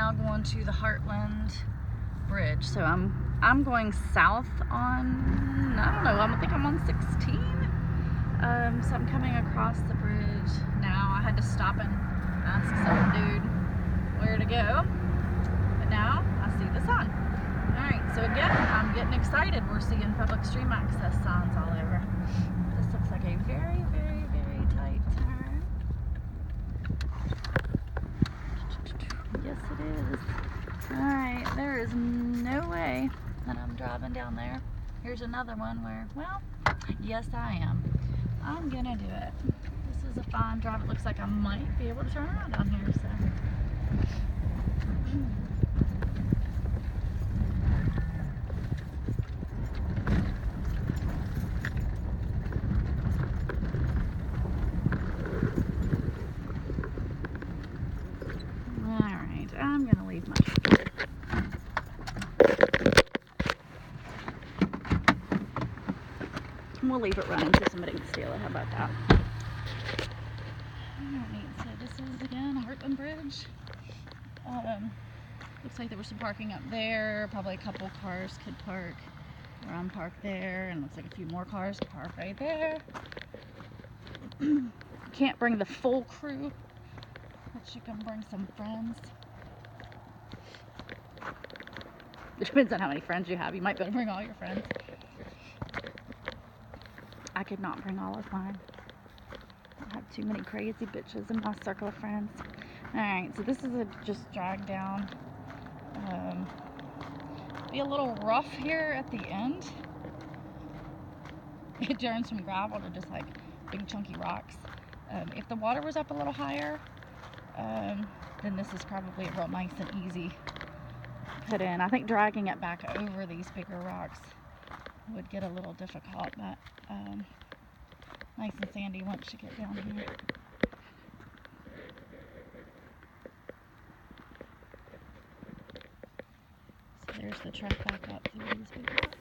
now going to the Hartland Bridge. So I'm going south on, I don't know, I think I'm on 16. So I'm coming across the bridge now. I had to stop and ask some dude where to go, but now I see the sign. Alright, so again, I'm getting excited. We're seeing public stream access signs all over. This looks like a very, very, very tight turn. Yes, it is. Alright, there is no way that I'm driving down there. Here's another one where, well, yes I am. I'm gonna do it. This is a fine drive. It looks like I might be able to turn around down here, so. Alright, I'm gonna leave my we'll leave it running so somebody can steal it. How about that? Alright, so this is again Hartland Bridge. Looks like there was some parking up there. Probably a couple cars could park where I'm parked there, and looks like a few more cars could park right there. Can't bring the full crew, but you can bring some friends. It depends on how many friends you have. You might be able to bring all your friends. I could not bring all of mine. I have too many crazy bitches in my circle of friends. Alright, so this is a just drag down. Be a little rough here at the end. It turns from gravel to just like big chunky rocks. If the water was up a little higher, then this is probably a real nice and easy put in. I think dragging it back over these bigger rocks would get a little difficult, but nice and sandy once you get down here. So there's the track back up through these big rocks.